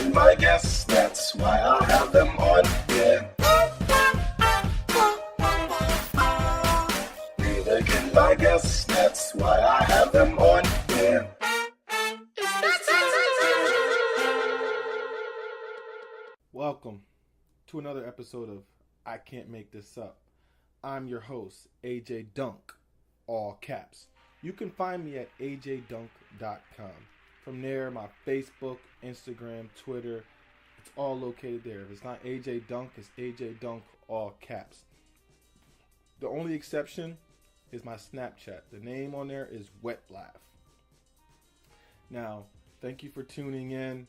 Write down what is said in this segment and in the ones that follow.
can my guests, that's why I have them on, yeah. Neither can my guests, that's why I have them on, yeah. Welcome to another episode of I Can't Make This Up. I'm your host, AJ Dunk, all caps. You can find me at ajdunk.com. From there, my Facebook, Instagram, Twitter, it's all located there. If it's not AJ Dunk, it's AJ Dunk, all caps. The only exception is my Snapchat. The name on there is Wet Laugh. Now, thank you for tuning in.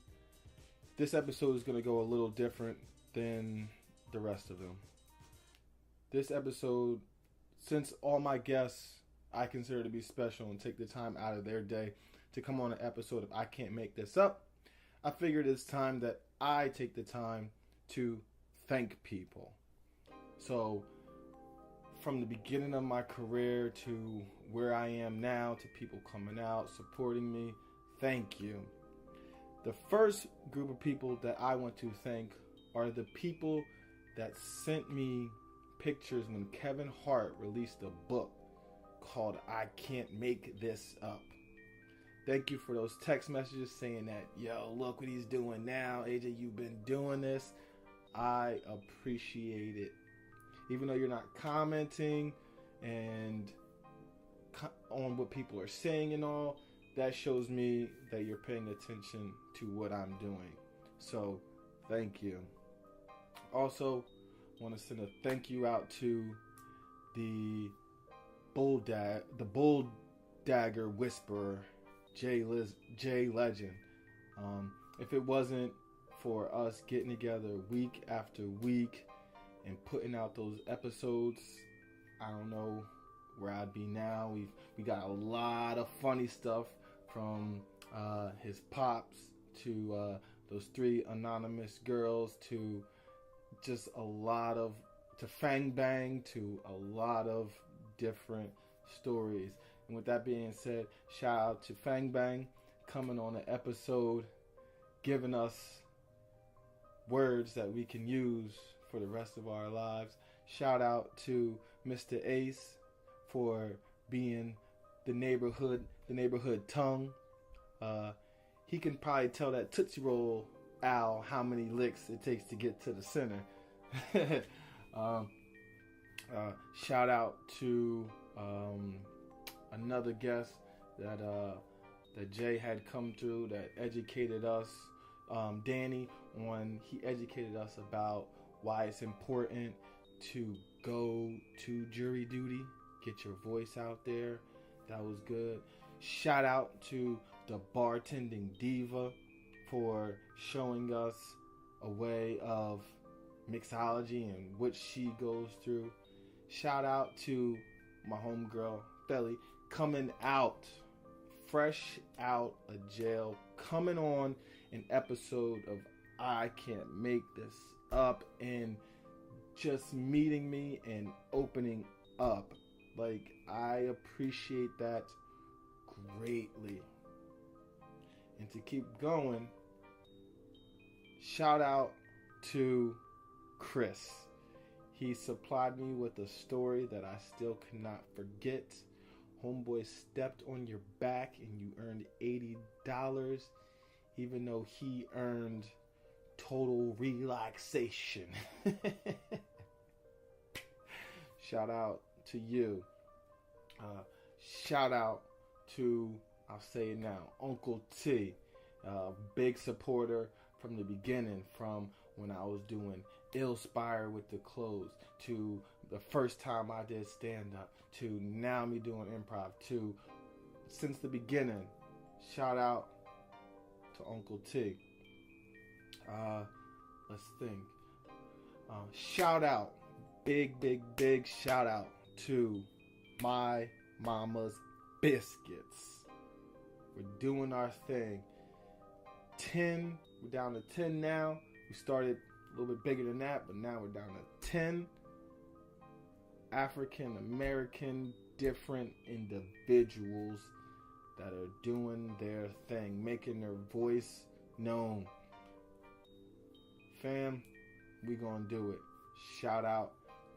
This episode is going to go a little different than the rest of them. This episode, since all my guests I consider to be special and take the time out of their day to come on an episode of I Can't Make This Up, I figured it's time that I take the time to thank people. So, from the beginning of my career to where I am now, to people coming out, supporting me, thank you. The first group of people that I want to thank are the people that sent me pictures when Kevin Hart released a book called I Can't Make This Up. Thank you for those text messages saying that, yo, look what he's doing now. AJ, you've been doing this. I appreciate it. Even though you're not commenting and on what people are saying and all, that shows me that you're paying attention to what I'm doing. So, thank you. Also, I want to send a thank you out to the Bull Dagger Whisperer, Jay Legend. If it wasn't for us getting together week after week and putting out those episodes, I don't know where I'd be now. We got a lot of funny stuff from his pops to those three anonymous girls to just a lot of, to Fang Bang, to a lot of different stories. And with that being said, shout out to Fang Bang coming on an episode, giving us words that we can use for the rest of our lives. Shout out to Mr. Ace for being the neighborhood tongue. He can probably tell that Tootsie Roll Al how many licks it takes to get to the center. Shout out to another guest that Jay had come through that educated us, Danny, when he educated us about why it's important to go to jury duty, get your voice out there. That was good. Shout out to the bartending diva for showing us a way of mixology and what she goes through. Shout out to my homegirl, Felly, coming out, fresh out of jail, coming on an episode of I Can't Make This Up and just meeting me and opening up. Like, I appreciate that greatly. And to keep going, shout out to Chris. He supplied me with a story that I still cannot forget. Homeboy stepped on your back and you earned $80, even though he earned total relaxation. Shout out to you. Shout out to, I'll say it now, Uncle T. Big supporter from the beginning, from when I was doing Illspire with the clothes, to the first time I did stand-up, to now me doing improv, to since the beginning. Shout out to Uncle T. Let's think. Shout out, big shout out to my mama's biscuits. We're doing our thing. 10, we're down to 10 now. We started a little bit bigger than that, but now we're down to 10 African American different individuals that are doing their thing, making their voice known. Fam, we gonna do it. Shout out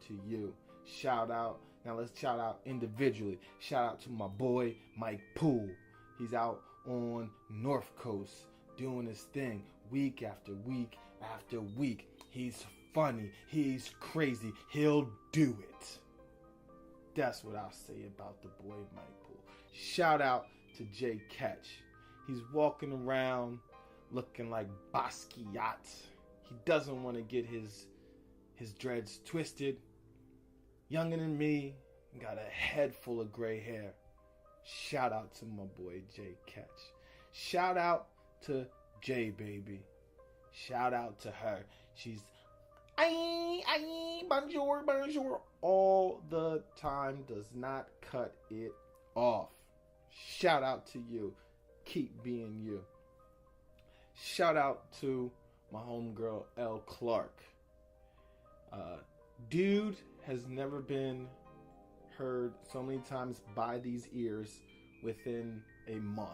to you. Shout out. Now let's shout out individually. Shout out to my boy Mike Poole. He's out on North Coast doing his thing week after week after week. He's funny. He's crazy. He'll do it. That's what I'll say about the boy Mike Poole. Shout out to Jay Catch. He's walking around looking like Basquiat. He doesn't want to get his dreads twisted. Younger than me, got a head full of gray hair. Shout out to my boy Jay Catch. Shout out to J Baby. Shout out to her. She's bonjour all the time. Does not cut it off. Shout out to you. Keep being you. Shout out to my homegirl L. Clark. Dude has never been heard so many times by these ears within a month.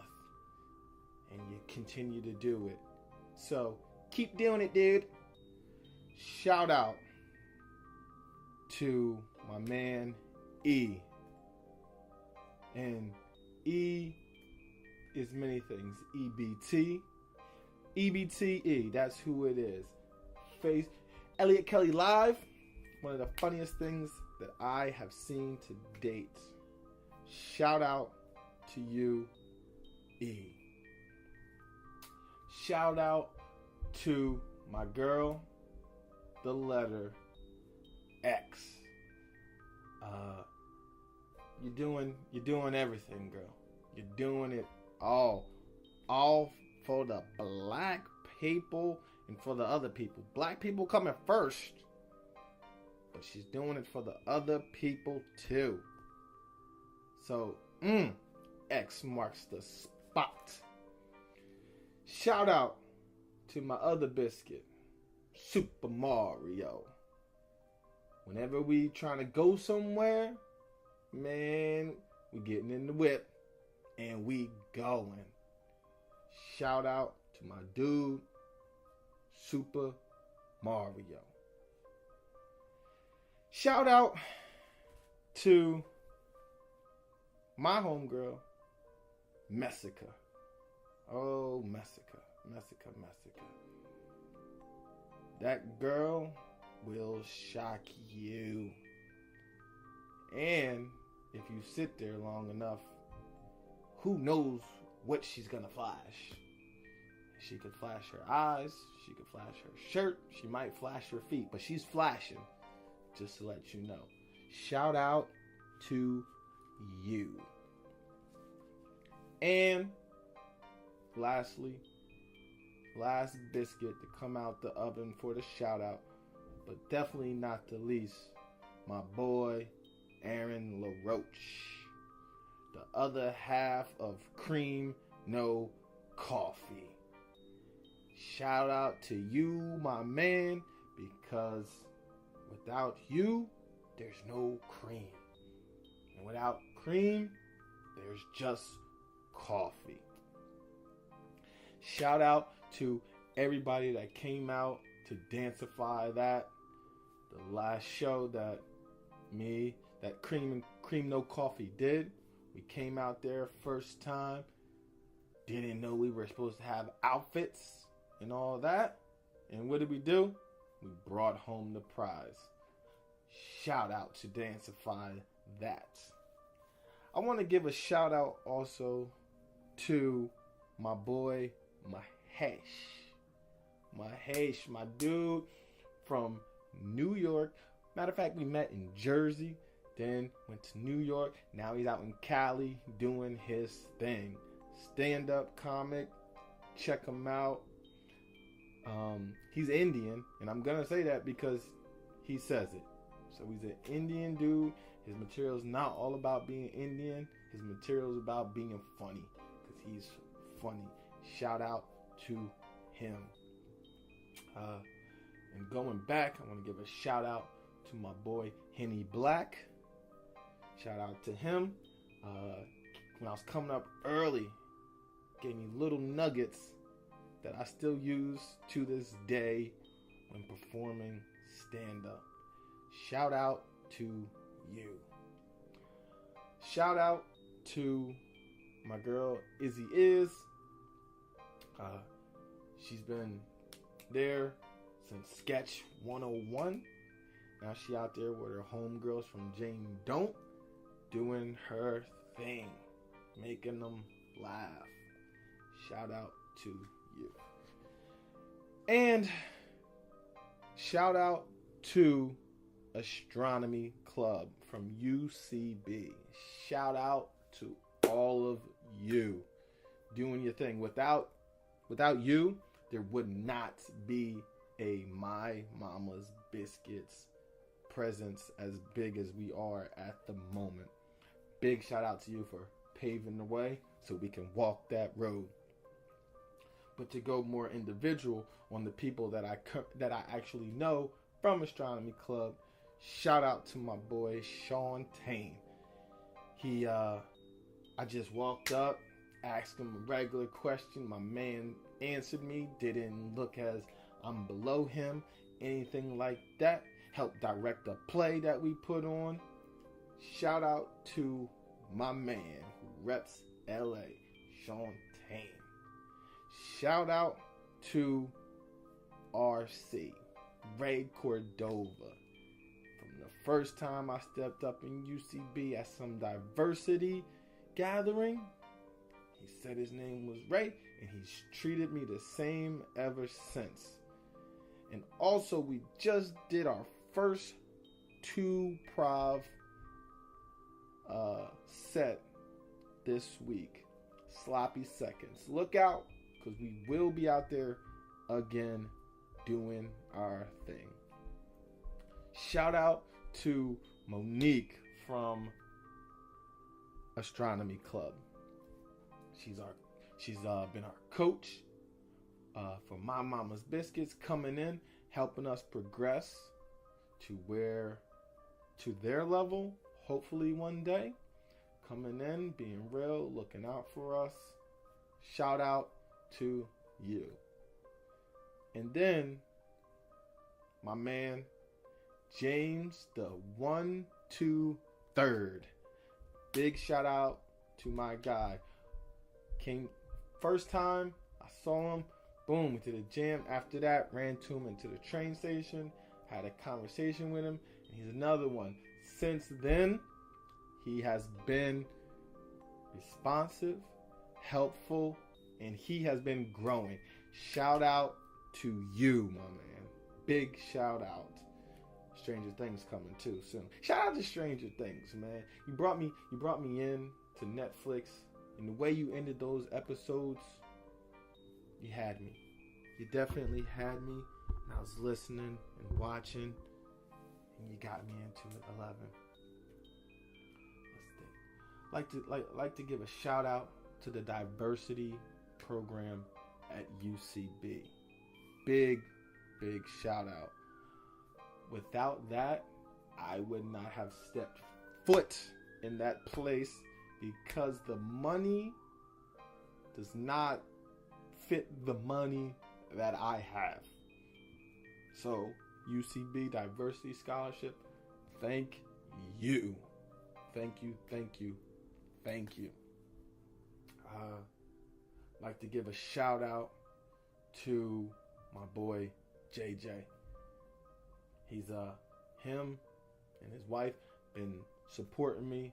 And you continue to do it. So keep doing it, dude. Shout out to my man E. And E is many things. EBT. EBTE. That's who it is. Face Elliot Kelly Live. One of the funniest things that I have seen to date. Shout out to you, E. Shout out to my girl, the letter X. You're doing everything, girl. You're doing it all for the black people and for the other people. Black people coming first, but she's doing it for the other people too. So, X marks the spot. Shout out to my other biscuit, Super Mario. Whenever we trying to go somewhere, man, we getting in the whip and we going. Shout out to my dude, Super Mario. Shout out to my homegirl, Messica. Oh, Messica. That girl will shock you. And if you sit there long enough, who knows what she's gonna flash. She could flash her eyes, she could flash her shirt, she might flash her feet, but she's flashing, just to let you know. Shout out to you. And lastly, last biscuit to come out the oven for the shout out, but definitely not the least, my boy Aaron LaRoche, the other half of Cream No Coffee. Shout out to you, my man, because without you, there's no cream. And without cream, there's just coffee. Shout out to everybody that came out to Dancify that. The last show that Cream No Coffee did. We came out there first time. Didn't know we were supposed to have outfits and all that. And what did we do? We brought home the prize. Shout out to Dancify that. I want to give a shout out also to my boy Mahesh. Mahesh, my dude from New York. Matter of fact, we met in Jersey, then went to New York. Now he's out in Cali doing his thing. Stand-up comic. Check him out. He's Indian, and I'm going to say that because he says it. So he's an Indian dude. His material is not all about being Indian. His material is about being funny, because he's funny. Shout out to him. And going back, I want to give a shout out to my boy Henny Black. Shout out to him. When I was coming up early, gave me little nuggets that I still use to this day when performing stand-up. Shout out to you. Shout out to my girl Izzy Is. She's been there since Sketch 101. Now she out there with her homegirls from Jane Don't, doing her thing, making them laugh. Shout out to you. And shout out to Astronomy Club from UCB. Shout out to all of you doing your thing. Without you, there would not be a My Mama's Biscuits presence as big as we are at the moment. Big shout out to you for paving the way so we can walk that road. But to go more individual on the people that I actually know from Astronomy Club, shout out to my boy Sean Tane. I just walked up, asked him a regular question. My man answered me, didn't look as I'm below him, anything like that. Helped direct a play that we put on. Shout out to my man who reps LA, Sean Tane. Shout out to RC, Ray Cordova. From the first time I stepped up in UCB at some diversity gathering, he said his name was Ray, and he's treated me the same ever since. And also, we just did our first 2-prov set this week. Sloppy Seconds. Look out, because we will be out there again doing our thing. Shout out to Monique from Astronomy Club. She's been our coach for My Mama's Biscuits, coming in, helping us progress to their level, hopefully one day. Coming in, being real, looking out for us. Shout out to you. And then my man James the 1-2 3rd. Big shout out to my guy. Came first time I saw him, boom, into the gym. After that, ran to him into the train station, had a conversation with him, and he's another one. Since then, he has been responsive, helpful, and he has been growing. Shout out to you, my man. Big shout out. Stranger Things coming too soon. Shout out to Stranger Things, man. You brought me in to Netflix, and the way you ended those episodes, you had me. You definitely had me. And I was listening and watching, and you got me into it. 11. Let's think. Like to give a shout out to the diversity program at UCB. Big shout out. Without that, I would not have stepped foot in that place, because the money does not fit the money that I have. So, UCB Diversity Scholarship, thank you. Thank you. I'd like to give a shout out to my boy JJ. He's him and his wife been supporting me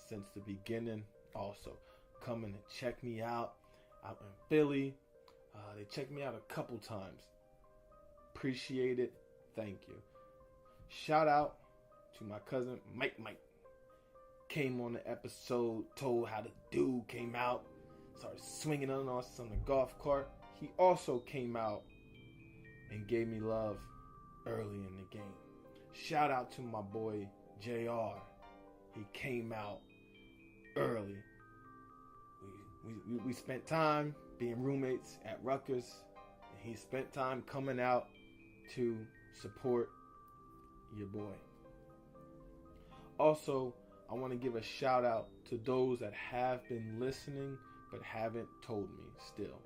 since the beginning. Also coming to check me out in Philly. They checked me out a couple times. Appreciate it. Thank you. Shout out to my cousin Mike. Came on the episode, told how the dude came out, started swinging on us on the golf cart. He also came out and gave me love early in the game. Shout out to my boy JR. He came out early. We spent time being roommates at Rutgers, and he spent time coming out to support your boy. Also, I want to give a shout out to those that have been listening but haven't told me still.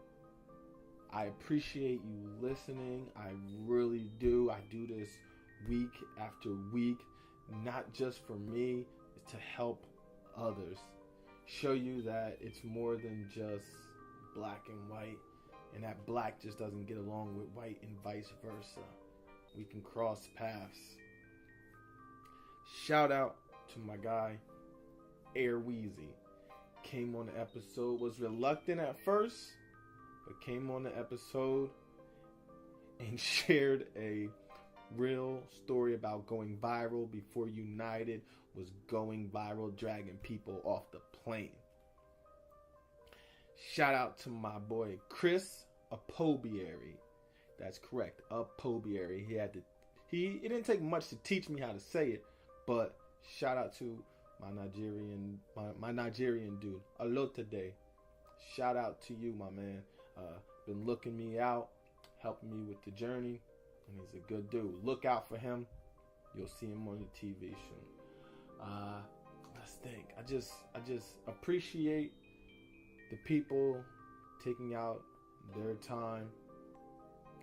I appreciate you listening. I really do. I do this week after week, not just for me, it's to help others. Show you that it's more than just black and white, and that black just doesn't get along with white and vice versa. We can cross paths. Shout out to my guy, Air Wheezy. Came on the episode, was reluctant at first, but came on the episode and shared a real story about going viral before United was going viral, dragging people off the plane. Shout out to my boy Chris Apobieri. That's correct, Apobieri. It didn't take much to teach me how to say it, but shout out to my Nigerian dude, Alotade. Shout out to you, my man. Been looking me out, helping me with the journey, and he's a good dude. Look out for him. You'll see him on the TV soon. Let's think. I just appreciate the people taking out their time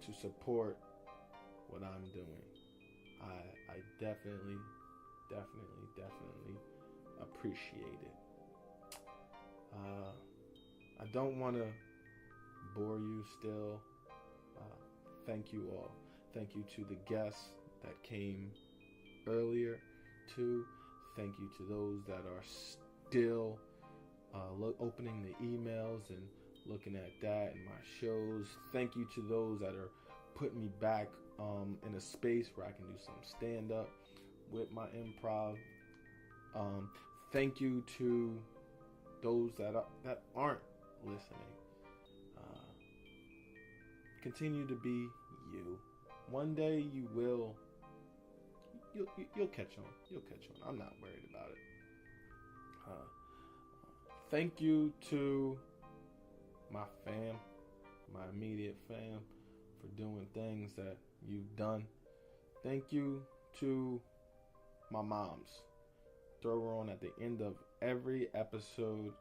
to support what I'm doing. I definitely appreciate it. I don't want to bore you still. Thank you all. Thank you to the guests that came earlier too. Thank you to those that are still opening the emails and looking at that and my shows. Thank you to those that are putting me back in a space where I can do some stand-up with my improv. Thank you to those that aren't listening. Continue to be you. One day you'll catch on. You'll catch on. I'm not worried about it. Thank you to my fam, my immediate fam, for doing things that you've done. Thank you to my moms. Throw her on at the end of every episode.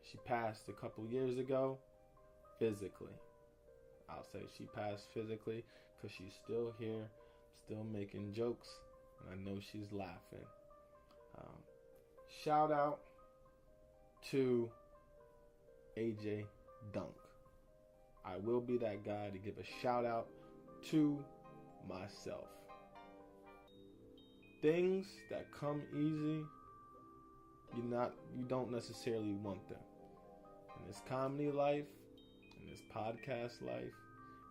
She passed a couple years ago, physically. I'll say she passed physically because she's still here, still making jokes, and I know she's laughing. Shout out to AJ Dunk. I will be that guy to give a shout out to myself. Things that come easy, you don't necessarily want them. In this comedy life, in this podcast life,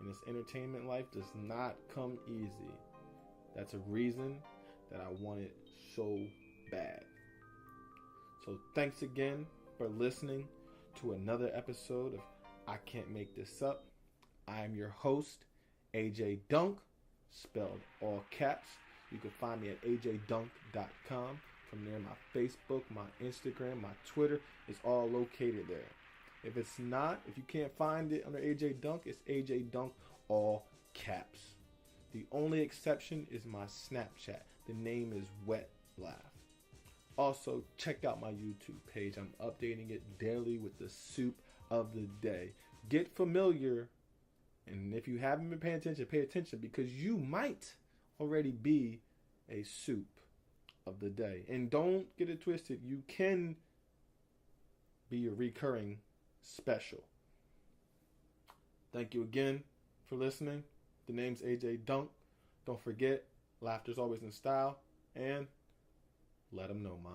in this entertainment life, does not come easy. That's a reason that I want it so bad. So thanks again for listening to another episode of I Can't Make This Up. I am your host, AJ Dunk, spelled all caps. You can find me at ajdunk.com. From there, my Facebook, my Instagram, my Twitter is all located there. If you can't find it under AJ Dunk, it's AJ Dunk, all caps. The only exception is my Snapchat. The name is Wet Laugh. Also, check out my YouTube page. I'm updating it daily with the soup of the day. Get familiar, and if you haven't been paying attention, pay attention, because you might already be a soup of the day. And don't get it twisted, you can be a recurring special. Thank you again for listening. The name's AJ Dunk. Don't forget, laughter's always in style, and let them know, Ma.